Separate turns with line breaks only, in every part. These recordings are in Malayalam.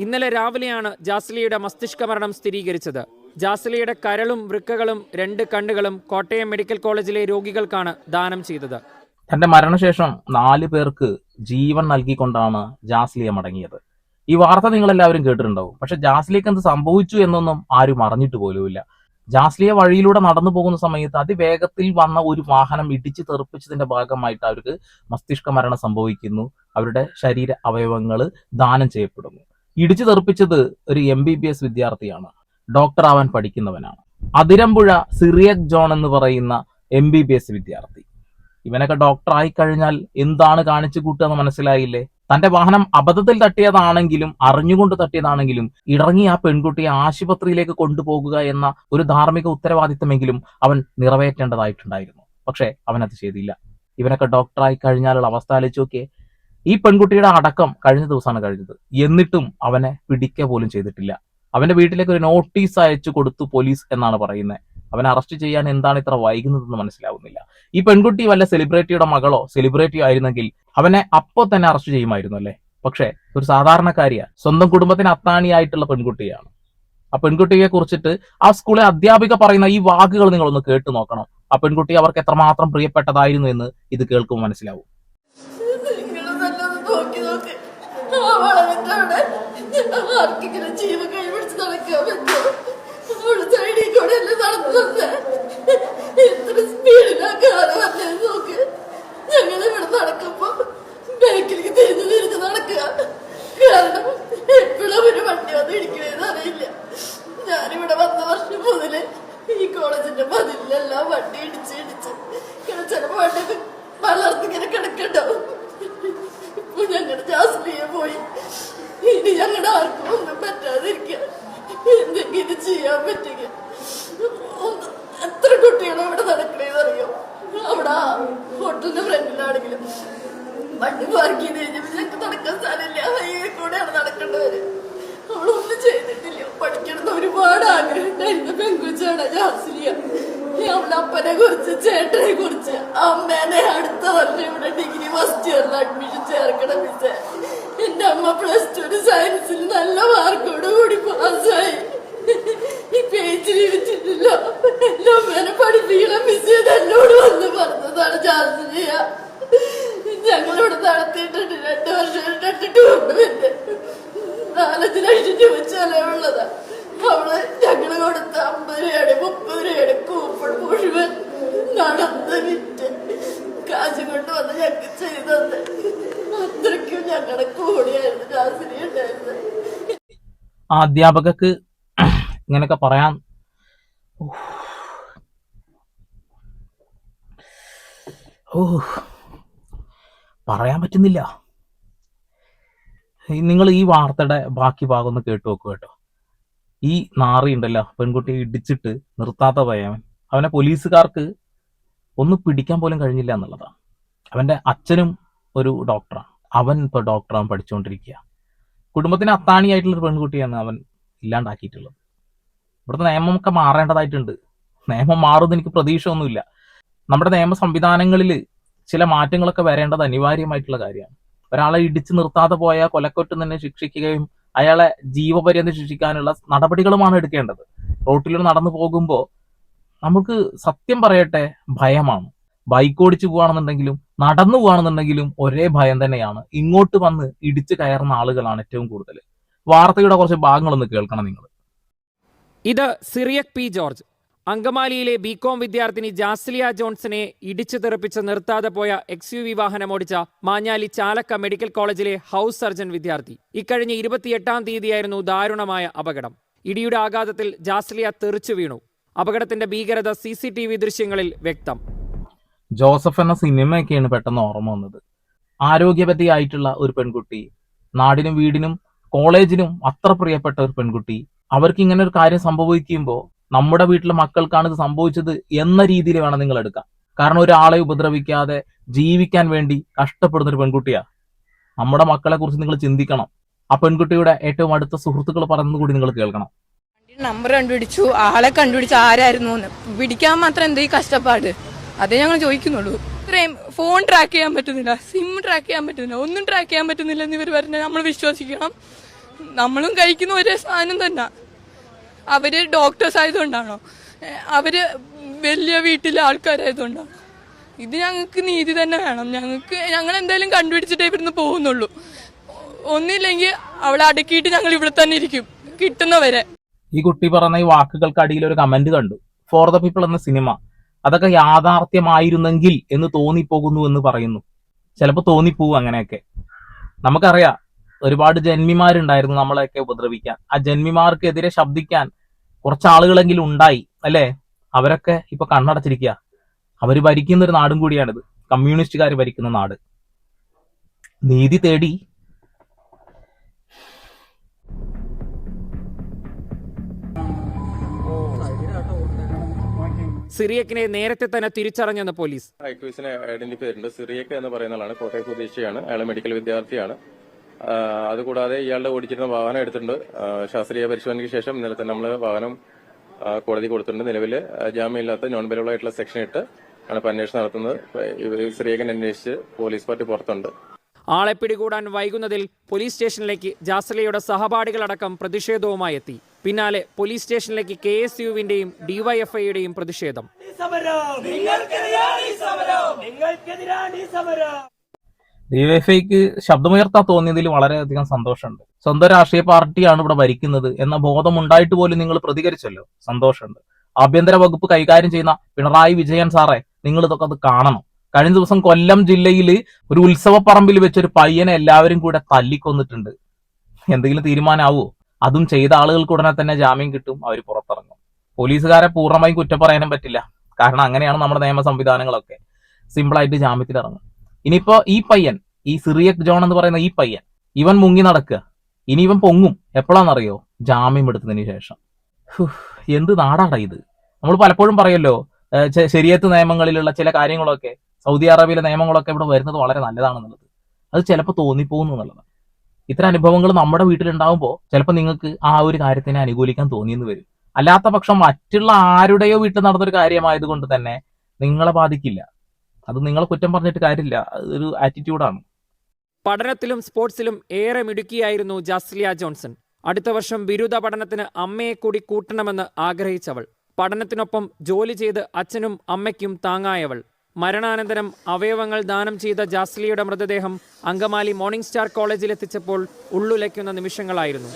ഇന്നലെ രാവിലെയാണ് ജാസ്ലിയുടെ മസ്തിഷ്ക മരണം സ്ഥിരീകരിച്ചത്. ജാസ്ലിയുടെ കരളും വൃക്കകളും 2 കണ്ണുകളും കോട്ടയം മെഡിക്കൽ കോളേജിലെ രോഗികൾക്കാണ് ദാനം ചെയ്തത്.
തന്റെ മരണശേഷം 4 പേർക്ക് ജീവൻ നൽകിക്കൊണ്ടാണ് ജാസ്ലിയ മടങ്ങിയത്. ഈ വാർത്ത നിങ്ങളെല്ലാവരും കേട്ടിട്ടുണ്ടാവും. പക്ഷെ ജാസ്ലിയക്ക് എന്ത് സംഭവിച്ചു എന്നൊന്നും ആരും അറിഞ്ഞിട്ട് പോലുമില്ല. ജാസ്ലിയ വഴിയിലൂടെ നടന്നു പോകുന്ന സമയത്ത് അതിവേഗത്തിൽ വന്ന ഒരു വാഹനം ഇടിച്ചു തെറിപ്പിച്ചതിന്റെ ഭാഗമായിട്ട് അവർക്ക് മസ്തിഷ്ക മരണം സംഭവിക്കുന്നു. അവരുടെ ശരീര അവയവങ്ങൾ ദാനം ചെയ്യപ്പെടുന്നു. ഇടിച്ചു തെറിപ്പിച്ചത് ഒരു MBBS വിദ്യാർത്ഥിയാണ്. ഡോക്ടർ ആവാൻ പഠിക്കുന്നവനാണ്. അതിരമ്പുഴ സിറിയക് ജോൺ എന്ന് പറയുന്ന MBBS വിദ്യാർത്ഥി. ഇവനൊക്കെ ഡോക്ടർ ആയി കഴിഞ്ഞാൽ എന്താണ് കാണിച്ചു കൂട്ടുക എന്ന് മനസ്സിലായില്ലേ? തന്റെ വാഹനം അബദ്ധത്തിൽ തട്ടിയതാണെങ്കിലും അറിഞ്ഞുകൊണ്ട് തട്ടിയതാണെങ്കിലും ഇറങ്ങി ആ പെൺകുട്ടിയെ ആശുപത്രിയിലേക്ക് കൊണ്ടുപോകുക എന്ന ഒരു ധാർമ്മിക ഉത്തരവാദിത്തമെങ്കിലും അവൻ നിറവേറ്റേണ്ടതായിട്ടുണ്ടായിരുന്നു. പക്ഷെ അവനത് ചെയ്തില്ല. ഇവനൊക്കെ ഡോക്ടറായി കഴിഞ്ഞാലുള്ള അവസ്ഥ ആലോചിച്ച് നോക്കിയേ. ഈ പെൺകുട്ടിയുടെ അടക്കം കഴിഞ്ഞ ദിവസമാണ് കഴിഞ്ഞത്. എന്നിട്ടും അവനെ പിടിക്കുക പോലും ചെയ്തിട്ടില്ല. അവന്റെ വീട്ടിലേക്ക് ഒരു നോട്ടീസ് അയച്ചു കൊടുത്തു പോലീസ് എന്നാണ് പറയുന്നത്. അവനെ അറസ്റ്റ് ചെയ്യാൻ എന്താണ് ഇത്ര വൈകുന്നതെന്ന് മനസ്സിലാവുന്നില്ല. ഈ പെൺകുട്ടി വല്ല സെലിബ്രിറ്റിയുടെ മകളോ സെലിബ്രിറ്റിയോ ആയിരുന്നെങ്കിൽ അവനെ അപ്പോ തന്നെ അറസ്റ്റ് ചെയ്യുമായിരുന്നു അല്ലേ? പക്ഷെ ഒരു സാധാരണക്കാരിയാണ്, സ്വന്തം കുടുംബത്തിന് അത്താണിയായിട്ടുള്ള പെൺകുട്ടിയാണ്. ആ പെൺകുട്ടിയെ കുറിച്ചിട്ട് ആ സ്കൂളിലെ അധ്യാപിക പറയുന്ന ഈ വാക്കുകൾ നിങ്ങളൊന്ന് കേട്ടു നോക്കണം. ആ പെൺകുട്ടി അവർക്ക് എത്രമാത്രം പ്രിയപ്പെട്ടതായിരുന്നു എന്ന് ഇത് കേൾക്കുമ്പോൾ മനസ്സിലാവും.
ഞങ്ങളിവിടെ നടക്കുമ്പോ ബാക്കിലേക്ക് തിരിഞ്ഞു നടക്കുക. കാരണം എപ്പോഴും ഒരു വണ്ടി വന്ന് ഇടിക്കണേന്ന് അറിയില്ല. ഞാനിവിടെ വന്ന വർഷം മുതല് ഈ കോളേജിന്റെ മതിലെല്ലാം വണ്ടി ഇടിച്ച് ചിലപ്പോ വണ്ടിയൊക്കെ വളർന്നിങ്ങനെ കിടക്കണ്ടാവും. ഇപ്പൊ ഞങ്ങളുടെ ജാസ്ലിയെ പോയി. ഇനി ഞങ്ങളുടെ ആർക്കും ഒന്നും പറ്റാതിരിക്കുക, എന്തെങ്കിലും ചെയ്യാൻ പറ്റുക. എത്ര കുട്ടികളും ഇവിടെ നടക്കണേന്ന് അറിയോ? അവിടെ ഹോട്ടലിന്റെ ഫ്രണ്ടിലാണെങ്കിലും വണ്ടി പാർക്ക് ചെയ്ത് കഴിഞ്ഞപ്പോൾ ഞങ്ങൾക്ക് നടക്കാൻ സ്ഥലമില്ല. ഹൈവേ കൂടെയാണ് നടക്കേണ്ടവര്. അവളൊന്നും ചെയ്തിട്ടില്ല. പഠിക്കണമെന്ന് ഒരുപാട് ആഗ്രഹം ഉണ്ടായിരുന്ന പെൺകുച്ചാണ് ജാസ്ലിയ. അവളുടെ അപ്പനെ കുറിച്ച്, ചേട്ടനെ കുറിച്ച്, അമ്മേനെ അടുത്ത വർഷം ഇവിടെ ഡിഗ്രി ഫസ്റ്റ് ഇയറിൽ അഡ്മിഷൻ ചേർക്കണം മിസ്സേ. എന്റെ അമ്മ +2 സയൻസിൽ നല്ല മാർക്കോട് കൂടി പാസ്സായി. ഈ പേജ് ജീവിച്ചിട്ടില്ല. എന്റെ അമ്മേനെ പഠിപ്പിക്കണം മിസ്സേ എന്നോട് വന്ന് പറഞ്ഞതാണ് ജാസ്ലിയ. ഞങ്ങളിവിടെ നടത്തിയിട്ടുണ്ട് 2 വർഷം 2 ടൂർണമെന്റ് 4 ലക്ഷം രൂപ ചെലവുള്ളതാ. അവള് ഞങ്ങള് കൊടുത്ത 50 രൂപയുടെ 30 രൂപയുടെ കൂപ്പൺ മുഴുവൻ നടന്ന് വിറ്റ് കാശ് കൊണ്ട് വന്ന് ഞങ്ങൾക്ക് ചെയ്തത്. അത്രയ്ക്കും ഞങ്ങളുടെ കൂടെയായിരുന്നു ജാസ്ലിയ ഉണ്ടായിരുന്നത്.
ആ അധ്യാപകക്ക് ഇങ്ങനെയൊക്കെ പറയാൻ പറയാൻ പറ്റുന്നില്ല. നിങ്ങൾ ഈ വാർത്തയുടെ ബാക്കി ഭാഗം ഒന്ന് കേട്ടു നോക്കുക കേട്ടോ. ഈ നാറി ഉണ്ടല്ലോ, പെൺകുട്ടിയെ ഇടിച്ചിട്ട് നിർത്താത്ത പയ്യവൻ, അവനെ പോലീസുകാർക്ക് ഒന്ന് പിടിക്കാൻ പോലും കഴിഞ്ഞില്ല എന്നുള്ളതാണ്. അവന്റെ അച്ഛനും ഒരു ഡോക്ടറാണ്. അവൻ ഇപ്പോൾ ഡോക്ടറാണ് പഠിച്ചുകൊണ്ടിരിക്കുക. കുടുംബത്തിന് അത്താണിയായിട്ടുള്ളൊരു പെൺകുട്ടിയാണ് അവൻ ഇല്ലാണ്ടാക്കിയിട്ടുള്ളത്. ഇവിടുത്തെ നിയമമൊക്കെ മാറേണ്ടതായിട്ടുണ്ട്. നിയമം മാറുമെന്ന് എനിക്ക് പ്രതീക്ഷ ഒന്നുമില്ല. നമ്മുടെ നിയമ സംവിധാനങ്ങളിൽ ചില മാറ്റങ്ങളൊക്കെ വരേണ്ടത് അനിവാര്യമായിട്ടുള്ള കാര്യമാണ്. ഒരാളെ ഇടിച്ചു നിർത്താതെ പോയാൽ കൊലക്കുറ്റം തന്നെ ശിക്ഷിക്കുകയും അയാളെ ജീവപര്യന്തം ശിക്ഷിക്കാനുള്ള നടപടികളുമാണ് എടുക്കേണ്ടത്. റോട്ടിലൂടെ നടന്നു പോകുമ്പോൾ നമുക്ക് സത്യം പറയട്ടെ ഭയമാണ്. ബൈക്ക് ഓടിച്ചു പോവുകയാണെന്നുണ്ടെങ്കിലും നടന്നു പോവുകയാണെന്നുണ്ടെങ്കിലും ഒരേ ഭയം തന്നെയാണ്. ഇങ്ങോട്ട് വന്ന് ഇടിച്ചു കയറുന്ന ആളുകളാണ് ഏറ്റവും കൂടുതൽ. വാർത്തയുടെ കുറച്ച് ഭാഗങ്ങളൊന്ന് കേൾക്കണം നിങ്ങൾ.
ഇത് സിറിയക് പി ജോർജ്. അങ്കമാലിയിലെ BCom വിദ്യാർത്ഥിനി ജാസ്ലിയ ജോൺസനെ ഇടിച്ചു തെറിപ്പിച്ച് നിർത്താതെ പോയ XUV വാഹനമോടിച്ച മാഞ്ഞാലി ചാലക്ക മെഡിക്കൽ കോളേജിലെ ഹൗസ് സർജൻ വിദ്യാർത്ഥി. ഇക്കഴിഞ്ഞ 28-ാം തീയതിയായിരുന്നു ദാരുണമായ അപകടം. ഇടിയുടെ ആഘാതത്തിൽ ജാസ്ലിയ തെറിച്ചു വീണു. അപകടത്തിന്റെ ഭീകരത CCTV ദൃശ്യങ്ങളിൽ വ്യക്തം.
ജോസഫ് എന്ന സിനിമയൊക്കെയാണ് പെട്ടെന്ന് ഓർമ്മ വന്നത്. ആരോഗ്യവതിയായിട്ടുള്ള ഒരു പെൺകുട്ടി, നാടിനും വീടിനും കോളേജിനും അത്ര പ്രിയപ്പെട്ട ഒരു പെൺകുട്ടി. അവർക്ക് ഇങ്ങനെ ഒരു കാര്യം സംഭവിക്കുമ്പോൾ നമ്മുടെ വീട്ടിലെ മക്കൾക്കാണ് ഇത് സംഭവിച്ചത് എന്ന രീതിയിൽ വേണം നിങ്ങൾ എടുക്കാം. കാരണം ഒരാളെ ഉപദ്രവിക്കാതെ ജീവിക്കാൻ വേണ്ടി കഷ്ടപ്പെടുന്ന ഒരു പെൺകുട്ടിയാ. നമ്മുടെ മക്കളെ കുറിച്ച് നിങ്ങൾ ചിന്തിക്കണം. ആ പെൺകുട്ടിയുടെ ഏറ്റവും അടുത്ത സുഹൃത്തുക്കൾ പറയുന്നത് കൂടി നിങ്ങൾ കേൾക്കണം.
നമ്പർ കണ്ടുപിടിച്ചു, ആളെ കണ്ടുപിടിച്ചു, ആരായിരുന്നു പിടിക്കാൻ മാത്രം എന്തേ കഷ്ടപ്പാട്, അതേ ഞങ്ങൾ ചോദിക്കുന്നുള്ളൂ. ഇത്രയും ഫോൺ ട്രാക്ക് ചെയ്യാൻ പറ്റുന്നില്ല, സിം ട്രാക്ക് ചെയ്യാൻ പറ്റുന്നില്ല, ഒന്നും ട്രാക്ക് ചെയ്യാൻ പറ്റുന്നില്ല എന്ന് ഇവർ പറഞ്ഞാൽ നമ്മൾ വിശ്വസിക്കണം. നമ്മളും കഴിക്കുന്ന ഒരേ സാധനം തന്നെ. അവര് ഡോക്ടേഴ്സ് ആയതുകൊണ്ടാണോ? അവര് വലിയ വീട്ടിലെ ആൾക്കാരായതുകൊണ്ടാണോ? ഇത് ഞങ്ങൾക്ക് നീതി തന്നെ വേണം. ഞങ്ങൾ എന്തായാലും കണ്ടുപിടിച്ചിട്ടേ ഇവിടുന്ന് പോകുന്നുള്ളൂ. ഒന്നില്ലെങ്കിൽ അവളെ അടക്കിയിട്ട് ഞങ്ങൾ ഇവിടെ തന്നെ ഇരിക്കും കിട്ടുന്നവരെ.
ഈ കുട്ടി പറഞ്ഞ ഈ വാക്കുകൾക്ക് അടിയിൽ ഒരു കമന്റ് കണ്ടു. ഫോർ ദ പീപ്പിൾ എന്ന സിനിമ അതൊക്കെ യാഥാർത്ഥ്യമായിരുന്നെങ്കിൽ എന്ന് തോന്നിപ്പോകുന്നു എന്ന് പറയുന്നു. ചിലപ്പോൾ തോന്നിപ്പോവും അങ്ങനെയൊക്കെ. നമുക്കറിയാം ഒരുപാട് ജന്മിമാരുണ്ടായിരുന്നു നമ്മളെയൊക്കെ ഉപദ്രവിക്കാൻ. ആ ജന്മിമാർക്കെതിരെ ശബ്ദിക്കാൻ കുറച്ചാളുകളെങ്കിലും ഉണ്ടായി അല്ലേ? അവരൊക്കെ ഇപ്പൊ കണ്ണടച്ചിരിക്കുക. അവര് ഭരിക്കുന്ന ഒരു നാടും കൂടിയാണിത്, കമ്മ്യൂണിസ്റ്റുകാർ ഭരിക്കുന്ന നാട്. നീതി തേടി
സിറിയക്കിനെ നേരത്തെ തന്നെ തിരിച്ചറിഞ്ഞെന്ന് പോലീസ്.
അക്യൂസിനെ ഐഡന്റിഫൈ ചെയ്തിട്ടുണ്ട്. സിറിയക്ക് എന്ന് പറയുന്ന ആളാണ്, കോട്ടയം സ്വദേശിയാണ്. അയാൾ മെഡിക്കൽ വിദ്യാർത്ഥിയാണ്. അതുകൂടാതെ ഇയാളുടെ ഓടിച്ചിരുന്ന വാഹനം എടുത്തിട്ടുണ്ട്. ശാസ്ത്രീയ പരിശോധനയ്ക്ക് ശേഷം ഇന്നലെ തന്നെ നമ്മൾ വാഹനം കോടതി കൊടുത്തിട്ടുണ്ട്. നിലവിൽ ജാമ്യമില്ലാത്ത നോൺ ബെയിലബിൾ ആയിട്ടുള്ള സെക്ഷൻ ഇട്ട് ആണ് ഇപ്പോൾ അന്വേഷണം നടത്തുന്നത്. സിറിയക്കൻ അന്വേഷിച്ച് പോലീസ് പാർട്ടി പുറത്തുണ്ട്.
ആളെ പിടികൂടാൻ വൈകുന്നതിൽ പോലീസ് സ്റ്റേഷനിലേക്ക് ജാസ്ലിയയുടെ സഹപാഠികളടക്കം പ്രതിഷേധവുമായി എത്തി. പിന്നാലെ പോലീസ് സ്റ്റേഷനിലേക്ക് KSUവിന്റെയും DYFIയുടെയും പ്രതിഷേധം.
DYFIക്ക് ശബ്ദമുയർത്താൻ തോന്നിയതിൽ വളരെയധികം സന്തോഷമുണ്ട്. സ്വന്തം രാഷ്ട്രീയ പാർട്ടിയാണ് ഇവിടെ ഭരിക്കുന്നത് എന്ന ബോധം ഉണ്ടായിട്ട് പോലും നിങ്ങൾ പ്രതികരിച്ചല്ലോ, സന്തോഷമുണ്ട്. ആഭ്യന്തര വകുപ്പ് കൈകാര്യം ചെയ്യുന്ന പിണറായി വിജയൻ സാറേ, നിങ്ങൾ ഇതൊക്കെ അത് കാണണം. കഴിഞ്ഞ ദിവസം കൊല്ലം ജില്ലയിൽ ഒരു ഉത്സവപ്പറമ്പിൽ വെച്ചൊരു പയ്യനെ എല്ലാവരും കൂടെ തല്ലിക്കൊന്നിട്ടുണ്ട്. എന്തെങ്കിലും തീരുമാനമാവോ? അതും ചെയ്ത ആളുകൾക്ക് ഉടനെ തന്നെ ജാമ്യം കിട്ടും, അവർ പുറത്തിറങ്ങും. പോലീസുകാരെ പൂർണ്ണമായും കുറ്റം പറയാനും പറ്റില്ല, കാരണം അങ്ങനെയാണ് നമ്മുടെ നിയമ സംവിധാനങ്ങളൊക്കെ. സിമ്പിളായിട്ട് ജാമ്യത്തിൽ ഇറങ്ങും. ഇനിയിപ്പോ ഈ പയ്യൻ, ഈ സിറിയക് ജോൺ എന്ന് പറയുന്ന ഈ പയ്യൻ, ഇവൻ മുങ്ങി നടക്കുക. ഇനി ഇവൻ പൊങ്ങും എപ്പോഴാണെന്നറിയോ? ജാമ്യം എടുത്തതിന് ശേഷം. എന്ത് നാടാണ് ഇത്? നമ്മൾ പലപ്പോഴും പറയല്ലോ ശരിയത്ത് നിയമങ്ങളിലുള്ള ചില കാര്യങ്ങളൊക്കെ, സൗദി അറേബ്യയിലെ നിയമങ്ങളൊക്കെ ഇവിടെ വരുന്നത് വളരെ നല്ലതാണെന്നുള്ളത്. അത് ചിലപ്പോൾ തോന്നിപ്പോകുന്നു എന്നുള്ളതാണ്. ഇത്തരം അനുഭവങ്ങൾ നമ്മുടെ വീട്ടിലുണ്ടാകുമ്പോൾ ചിലപ്പോൾ നിങ്ങൾക്ക് ആ ഒരു കാര്യത്തിനെ അനുകൂലിക്കാൻ തോന്നിയെന്ന് വരും. അല്ലാത്ത പക്ഷം മറ്റുള്ള ആരുടെയോ വീട്ടിൽ നടന്നൊരു കാര്യമായതുകൊണ്ട് തന്നെ നിങ്ങളെ ബാധിക്കില്ല. അത് നിങ്ങളെ കുറ്റം പറഞ്ഞിട്ട് കാര്യമില്ല, അതൊരു ആറ്റിറ്റ്യൂഡാണ്.
പഠനത്തിലും സ്പോർട്സിലും ഏറെ മിടുക്കിയായിരുന്നു ജാസ്ലിയ ജോൺസൺ. അടുത്ത വർഷം ബിരുദ പഠനത്തിന് അമ്മയെ കൂടി കൂട്ടണമെന്ന് ആഗ്രഹിച്ചവൾ. പഠനത്തിനൊപ്പം ജോലി ചെയ്ത് അച്ഛനും അമ്മയ്ക്കും താങ്ങായവൾ. മരണാനന്തരം അവയവങ്ങൾ ദാനം ചെയ്ത ജാസ്ലിയുടെ മൃതദേഹം അങ്കമാലി മോർണിംഗ് സ്റ്റാർ കോളേജിലെത്തിച്ചപ്പോൾ ഉള്ളുലയ്ക്കുന്ന നിമിഷങ്ങളായിരുന്നു.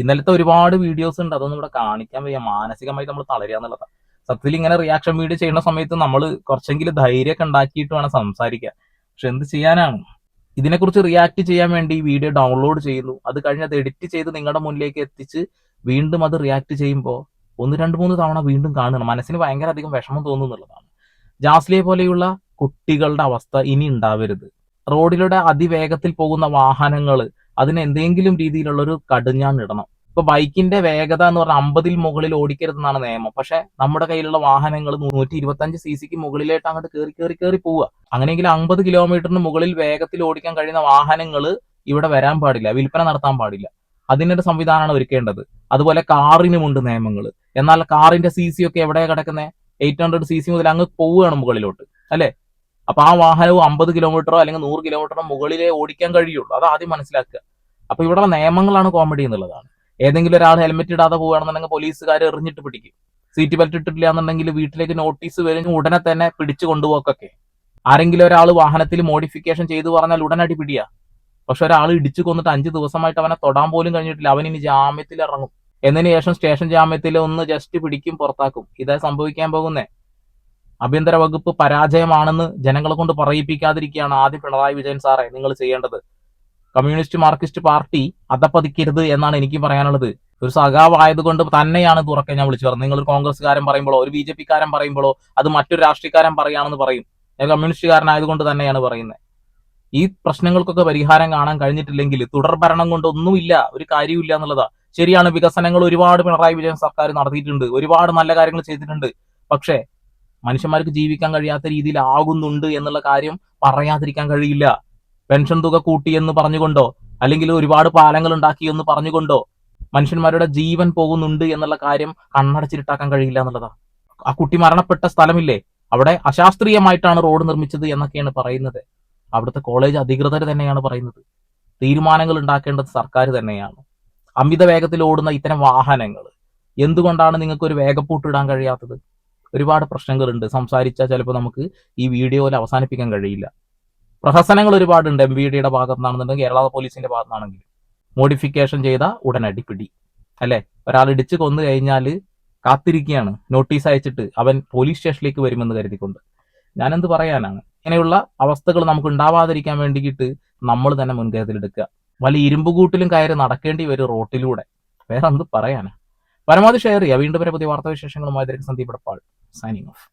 ഇന്നലത്തെ ഒരുപാട് വീഡിയോസ് ഉണ്ട്, അതൊന്നും ഇവിടെ കാണിക്കാൻ വയ്യ. മാനസികമായി നമ്മൾ തളരുക എന്നുള്ളതാണ്. സത്യത്തിൽ ഇങ്ങനെ റിയാക്ഷൻ വീഡിയോ ചെയ്യുന്ന സമയത്ത് നമ്മൾ കുറച്ചെങ്കിലും ധൈര്യമൊക്കെ ഉണ്ടാക്കിയിട്ട് വേണം സംസാരിക്കുക. പക്ഷെ എന്ത് ചെയ്യാനാണ്? ഇതിനെക്കുറിച്ച് റിയാക്ട് ചെയ്യാൻ വേണ്ടി വീഡിയോ ഡൗൺലോഡ് ചെയ്യുന്നു, അത് കഴിഞ്ഞ് അത് എഡിറ്റ് ചെയ്ത് നിങ്ങളുടെ മുന്നിലേക്ക് എത്തിച്ച് വീണ്ടും അത് റിയാക്ട് ചെയ്യുമ്പോൾ 1-2-3 തവണ വീണ്ടും കാണുകയാണ്. മനസ്സിന് ഭയങ്കര അധികം വിഷമം തോന്നുന്നുള്ളതാണ്. ജാസ്ലിയെ പോലെയുള്ള കുട്ടികളുടെ അവസ്ഥ ഇനി ഉണ്ടാവരുത്. റോഡിലൂടെ അതിവേഗത്തിൽ പോകുന്ന വാഹനങ്ങൾ അതിന് എന്തെങ്കിലും രീതിയിലുള്ളൊരു കടിഞ്ഞാൺ ഇടണം. ഇപ്പൊ ബൈക്കിന്റെ വേഗത എന്ന് പറഞ്ഞാൽ 50-ൽ മുകളിൽ ഓടിക്കരുതെന്നാണ് നിയമം. പക്ഷെ നമ്മുടെ കയ്യിലുള്ള വാഹനങ്ങൾ 125 cc മുകളിലായിട്ട് അങ്ങോട്ട് കയറി പോവുക. അങ്ങനെയെങ്കിൽ 50 കിലോമീറ്ററിന് മുകളിൽ വേഗത്തിൽ ഓടിക്കാൻ കഴിയുന്ന വാഹനങ്ങൾ ഇവിടെ വരാൻ പാടില്ല, വിൽപ്പന നടത്താൻ പാടില്ല. അതിനൊരു സംവിധാനമാണ് ഒരുക്കേണ്ടത്. അതുപോലെ കാറിനുമുണ്ട് നിയമങ്ങൾ. എന്നാൽ കാറിന്റെ CC ഒക്കെ എവിടെയാണ് കിടക്കുന്നത്? 800 cc മുതൽ അങ്ങ് പോവുകയാണ് മുകളിലോട്ട്, അല്ലെ? അപ്പൊ ആ വാഹനവും 50 കിലോമീറ്ററോ അല്ലെങ്കിൽ 100 കിലോമീറ്ററോ മുകളിലേ ഓടിക്കാൻ കഴിയുള്ളൂ. അത് ആദ്യം മനസ്സിലാക്കുക. അപ്പൊ ഇവിടെയുള്ള നിയമങ്ങളാണ് കോമഡി എന്നുള്ളതാണ്. ഏതെങ്കിലും ഒരാൾ ഹെൽമെറ്റ് ഇടാതെ പോവുകയാണെന്നുണ്ടെങ്കിൽ പോലീസുകാർ എറിഞ്ഞിട്ട് പിടിക്കും. സീറ്റ് ബെൽറ്റ് ഇട്ടിട്ടില്ല എന്നുണ്ടെങ്കിൽ വീട്ടിലേക്ക് നോട്ടീസ് വരും, ഉടനെ തന്നെ പിടിച്ചു കൊണ്ടുപോക്കൊക്കെ. ആരെങ്കിലും ഒരാൾ വാഹനത്തിൽ മോഡിഫിക്കേഷൻ ചെയ്തു പറഞ്ഞാൽ ഉടനടി പിടിയാ. പക്ഷെ ഒരാൾ ഇടിച്ചു കൊന്നിട്ട് 5 ദിവസമായിട്ട് അവനെ തൊടാൻ പോലും കഴിഞ്ഞിട്ടില്ല, അവൻ ഇനി ജാമ്യത്തിൽ ഇറങ്ങും. എന്നതിന് ശേഷം സ്റ്റേഷൻ ജാമ്യത്തിൽ ഒന്ന് ജസ്റ്റ് പിടിക്കും, പുറത്താക്കും. ഇതാ സംഭവിക്കാൻ പോകുന്നേ. ആഭ്യന്തര വകുപ്പ് പരാജയമാണെന്ന് ജനങ്ങളെ കൊണ്ട് പറയിപ്പിക്കാതിരിക്കുകയാണ് ആദ്യം പിണറായി വിജയൻ സാറേ നിങ്ങൾ ചെയ്യേണ്ടത്. കമ്മ്യൂണിസ്റ്റ് മാർക്സിസ്റ്റ് പാർട്ടി അധപ്പതിക്കരുത് എന്നാണ് എനിക്ക് പറയാനുള്ളത്. ഒരു സഖാവ് ആയതുകൊണ്ട് തന്നെയാണ് തുറക്കെ ഞാൻ വിളിച്ചു പറഞ്ഞത്. നിങ്ങൾ ഒരു കോൺഗ്രസ്സുകാരൻ പറയുമ്പോഴോ ഒരു BJP കാരൻ പറയുമ്പോഴോ അത് മറ്റൊരു രാഷ്ട്രീയക്കാരൻ പറയുകയാണെന്ന് പറയും. ഞാൻ കമ്മ്യൂണിസ്റ്റുകാരനായതുകൊണ്ട് തന്നെയാണ് പറയുന്നത്. ഈ പ്രശ്നങ്ങൾക്കൊക്കെ പരിഹാരം കാണാൻ കഴിഞ്ഞിട്ടില്ലെങ്കിൽ തുടർ ഭരണം കൊണ്ട് ഒന്നുമില്ല, ഒരു കാര്യമില്ല എന്നുള്ളതാ. ശരിയാണ്, വികസനങ്ങൾ ഒരുപാട് പിണറായി വിജയൻ സർക്കാർ നടത്തിയിട്ടുണ്ട്, ഒരുപാട് നല്ല കാര്യങ്ങൾ ചെയ്തിട്ടുണ്ട്. പക്ഷേ മനുഷ്യന്മാർക്ക് ജീവിക്കാൻ കഴിയാത്ത രീതിയിൽ ആകുന്നുണ്ട് എന്നുള്ള കാര്യം പറയാതിരിക്കാൻ കഴിയില്ല. പെൻഷൻ തുക കൂട്ടി എന്ന് പറഞ്ഞുകൊണ്ടോ അല്ലെങ്കിൽ ഒരുപാട് പാലങ്ങൾ ഉണ്ടാക്കി എന്ന് പറഞ്ഞുകൊണ്ടോ മനുഷ്യന്മാരുടെ ജീവൻ പോകുന്നുണ്ട് എന്നുള്ള കാര്യം കണ്ണടച്ചിട്ടാക്കാൻ കഴിയില്ല എന്നുള്ളതാ. ആ കുട്ടി മരണപ്പെട്ട സ്ഥലമില്ലേ, അവിടെ അശാസ്ത്രീയമായിട്ടാണ് റോഡ് നിർമ്മിച്ചത് എന്നൊക്കെയാണ് പറയുന്നത്. അവിടുത്തെ കോളേജ് അധികൃതർ തന്നെയാണ് പറയുന്നത്. തീരുമാനങ്ങൾ ഉണ്ടാക്കേണ്ടത് സർക്കാർ തന്നെയാണ്. അമിത വേഗത്തിൽ ഓടുന്ന ഇത്തരം വാഹനങ്ങൾ എന്തുകൊണ്ടാണ് നിങ്ങൾക്ക് ഒരു വേഗപ്പൂട്ട് ഇടാൻ കഴിയാത്തത്? ഒരുപാട് പ്രശ്നങ്ങളുണ്ട്. സംസാരിച്ചാൽ ചിലപ്പോൾ നമുക്ക് ഈ വീഡിയോയിൽ അവസാനിപ്പിക്കാൻ കഴിയില്ല. പ്രഹസനങ്ങൾ ഒരുപാടുണ്ട്. MVDയുടെ ഭാഗത്തു നിന്നാണെന്നുണ്ടെങ്കിൽ കേരള പോലീസിന്റെ ഭാഗത്തു നിന്നാണെങ്കിലും. മോഡിഫിക്കേഷൻ ചെയ്ത ഉടനടി പിടി, അല്ലെ? ഒരാൾ ഇടിച്ച് കൊന്നു കഴിഞ്ഞാൽ കാത്തിരിക്കുകയാണ് നോട്ടീസ് അയച്ചിട്ട് അവൻ പോലീസ് സ്റ്റേഷനിലേക്ക് വരുമെന്ന് കരുതിക്കൊണ്ട്. ഞാനെന്ത് പറയാനാണ്? ഇങ്ങനെയുള്ള അവസ്ഥകൾ നമുക്ക് ഉണ്ടാവാതിരിക്കാൻ വേണ്ടിയിട്ട് നമ്മൾ തന്നെ മുൻകരുതലെടുക്കുക. വലിയ ഇരുമ്പുകൂട്ടിലും കയറി നടക്കേണ്ടി വരും റോട്ടിലൂടെ. വേറെ എന്ത് പറയാനാ? പരമാവധി ഷെയർ ചെയ്യുക. വീണ്ടും വരെ പുതിയ വാർത്താവിശേഷങ്ങളുമായി സന്ദീപ് എടപ്പാൾ സൈനിങ് ഓഫ്.